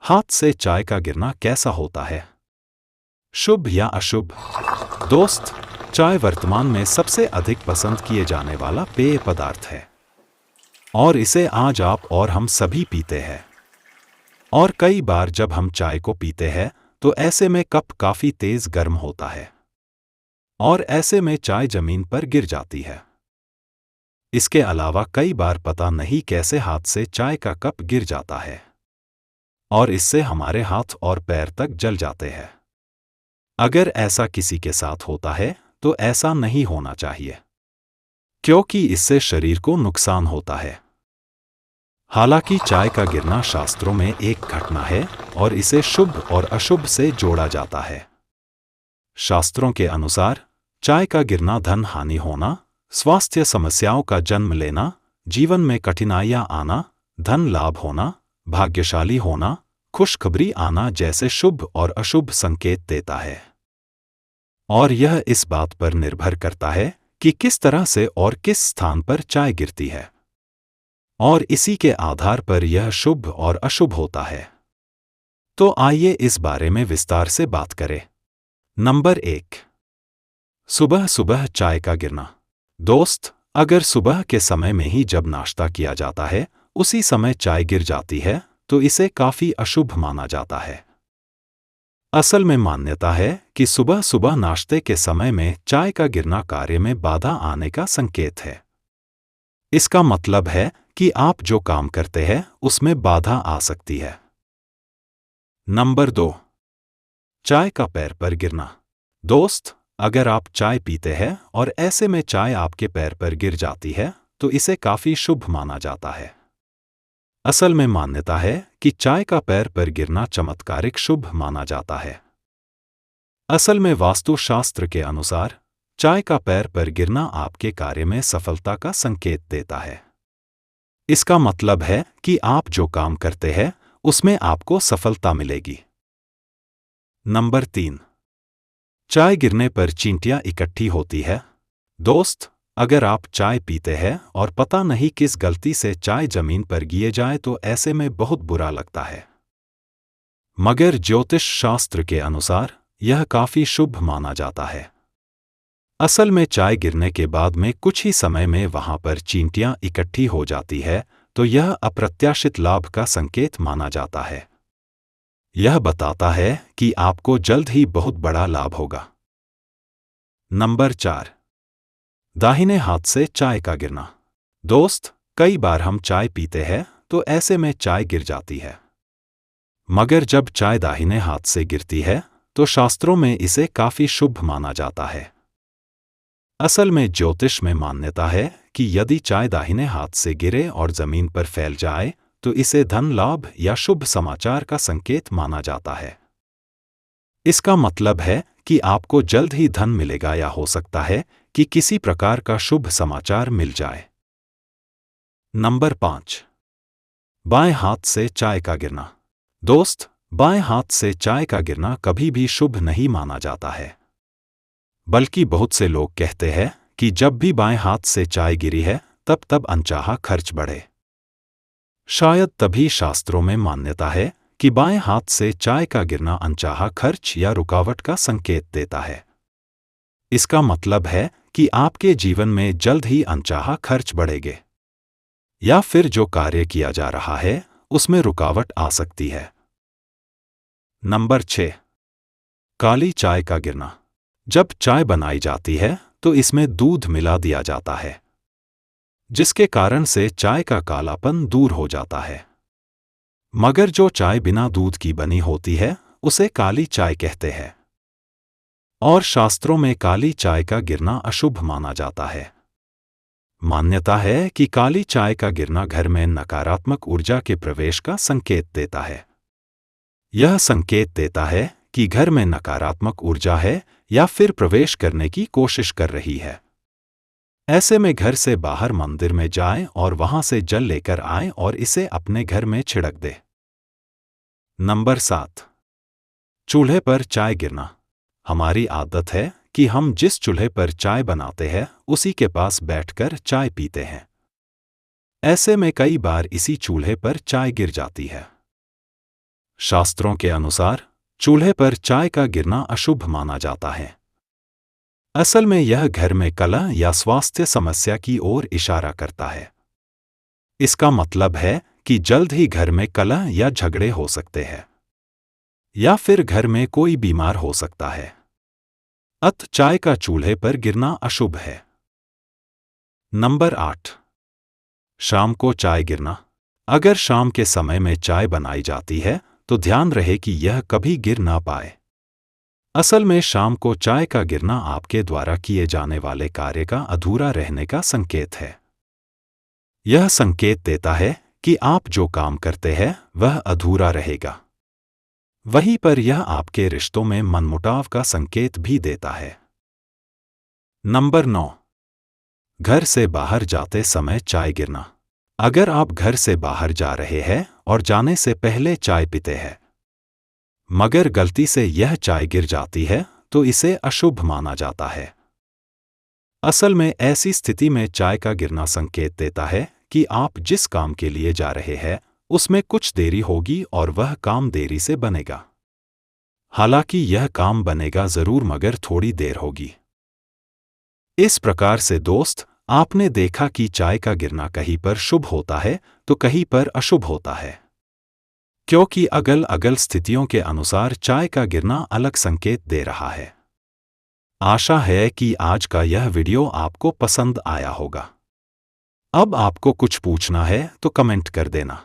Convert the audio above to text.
हाथ से चाय का गिरना कैसा होता है? शुभ या अशुभ? दोस्त, चाय वर्तमान में सबसे अधिक पसंद किए जाने वाला पेय पदार्थ है और इसे आज आप और हम सभी पीते हैं। और कई बार जब हम चाय को पीते हैं तो ऐसे में कप काफी तेज गर्म होता है और ऐसे में चाय जमीन पर गिर जाती है। इसके अलावा कई बार पता नहीं कैसे हाथ से चाय का कप गिर जाता है और इससे हमारे हाथ और पैर तक जल जाते हैं। अगर ऐसा किसी के साथ होता है तो ऐसा नहीं होना चाहिए, क्योंकि इससे शरीर को नुकसान होता है। हालांकि चाय का गिरना शास्त्रों में एक घटना है और इसे शुभ और अशुभ से जोड़ा जाता है। शास्त्रों के अनुसार चाय का गिरना धन हानि होना, स्वास्थ्य समस्याओं का जन्म लेना, जीवन में कठिनाइयां आना, धन लाभ होना, भाग्यशाली होना, खुशखबरी आना जैसे शुभ और अशुभ संकेत देता है। और यह इस बात पर निर्भर करता है कि किस तरह से और किस स्थान पर चाय गिरती है, और इसी के आधार पर यह शुभ और अशुभ होता है। तो आइए इस बारे में विस्तार से बात करें। नंबर 1, सुबह सुबह चाय का गिरना। दोस्त, अगर सुबह के समय में ही जब नाश्ता किया जाता है उसी समय चाय गिर जाती है तो इसे काफी अशुभ माना जाता है। असल में मान्यता है कि सुबह सुबह नाश्ते के समय में चाय का गिरना कार्य में बाधा आने का संकेत है। इसका मतलब है कि आप जो काम करते हैं उसमें बाधा आ सकती है। नंबर 2, चाय का पैर पर गिरना। दोस्त, अगर आप चाय पीते हैं और ऐसे में चाय आपके पैर पर गिर जाती है तो इसे काफी शुभ माना जाता है। असल में मान्यता है कि चाय का पैर पर गिरना चमत्कारिक शुभ माना जाता है। असल में वास्तुशास्त्र के अनुसार चाय का पैर पर गिरना आपके कार्य में सफलता का संकेत देता है। इसका मतलब है कि आप जो काम करते हैं उसमें आपको सफलता मिलेगी। नंबर 3, चाय गिरने पर चींटियां इकट्ठी होती है। दोस्त, अगर आप चाय पीते हैं और पता नहीं किस गलती से चाय जमीन पर गिर जाए तो ऐसे में बहुत बुरा लगता है। मगर ज्योतिष शास्त्र के अनुसार यह काफी शुभ माना जाता है। असल में चाय गिरने के बाद में कुछ ही समय में वहां पर चींटियां इकट्ठी हो जाती है तो यह अप्रत्याशित लाभ का संकेत माना जाता है। यह बताता है कि आपको जल्द ही बहुत बड़ा लाभ होगा। नंबर 4, दाहिने हाथ से चाय का गिरना। दोस्त, कई बार हम चाय पीते हैं तो ऐसे में चाय गिर जाती है, मगर जब चाय दाहिने हाथ से गिरती है तो शास्त्रों में इसे काफी शुभ माना जाता है। असल में ज्योतिष में मान्यता है कि यदि चाय दाहिने हाथ से गिरे और जमीन पर फैल जाए तो इसे धन लाभ या शुभ समाचार का संकेत माना जाता है। इसका मतलब है कि आपको जल्द ही धन मिलेगा या हो सकता है कि किसी प्रकार का शुभ समाचार मिल जाए। नंबर 5, बाएं हाथ से चाय का गिरना। दोस्त, बाएं हाथ से चाय का गिरना कभी भी शुभ नहीं माना जाता है, बल्कि बहुत से लोग कहते हैं कि जब भी बाएं हाथ से चाय गिरी है तब अनचाहा खर्च बढ़े। शायद तभी शास्त्रों में मान्यता है कि बाएं हाथ से चाय का गिरना अनचाहा खर्च या रुकावट का संकेत देता है। इसका मतलब है कि आपके जीवन में जल्द ही अनचाहा खर्च बढ़ेंगे या फिर जो कार्य किया जा रहा है उसमें रुकावट आ सकती है। नंबर 6, काली चाय का गिरना। जब चाय बनाई जाती है तो इसमें दूध मिला दिया जाता है, जिसके कारण से चाय का कालापन दूर हो जाता है। मगर जो चाय बिना दूध की बनी होती है उसे काली चाय कहते हैं और शास्त्रों में काली चाय का गिरना अशुभ माना जाता है। मान्यता है कि काली चाय का गिरना घर में नकारात्मक ऊर्जा के प्रवेश का संकेत देता है। यह संकेत देता है कि घर में नकारात्मक ऊर्जा है या फिर प्रवेश करने की कोशिश कर रही है। ऐसे में घर से बाहर मंदिर में जाएं और वहां से जल लेकर आएं और इसे अपने घर में छिड़क दें। नंबर 7, चूल्हे पर चाय गिरना। हमारी आदत है कि हम जिस चूल्हे पर चाय बनाते हैं उसी के पास बैठकर चाय पीते हैं। ऐसे में कई बार इसी चूल्हे पर चाय गिर जाती है। शास्त्रों के अनुसार चूल्हे पर चाय का गिरना अशुभ माना जाता है। असल में यह घर में कलह या स्वास्थ्य समस्या की ओर इशारा करता है। इसका मतलब है कि जल्द ही घर में कलह या झगड़े हो सकते हैं, या फिर घर में कोई बीमार हो सकता है। अत चाय का चूल्हे पर गिरना अशुभ है। नंबर 8, शाम को चाय गिरना। अगर शाम के समय में चाय बनाई जाती है तो ध्यान रहे कि यह कभी गिर ना पाए। असल में शाम को चाय का गिरना आपके द्वारा किए जाने वाले कार्य का अधूरा रहने का संकेत है। यह संकेत देता है कि आप जो काम करते हैं वह अधूरा रहेगा। वहीं पर यह आपके रिश्तों में मनमुटाव का संकेत भी देता है। नंबर 9, घर से बाहर जाते समय चाय गिरना। अगर आप घर से बाहर जा रहे हैं और जाने से पहले चाय पीते हैं, मगर गलती से यह चाय गिर जाती है, तो इसे अशुभ माना जाता है। असल में ऐसी स्थिति में चाय का गिरना संकेत देता है कि आप जिस काम के लिए जा रहे हैं उसमें कुछ देरी होगी और वह काम देरी से बनेगा। हालांकि यह काम बनेगा जरूर, मगर थोड़ी देर होगी। इस प्रकार से दोस्त, आपने देखा कि चाय का गिरना कहीं पर शुभ होता है तो कहीं पर अशुभ होता है, क्योंकि अगल अगल स्थितियों के अनुसार चाय का गिरना अलग संकेत दे रहा है। आशा है कि आज का यह वीडियो आपको पसंद आया होगा। अब आपको कुछ पूछना है तो कमेंट कर देना।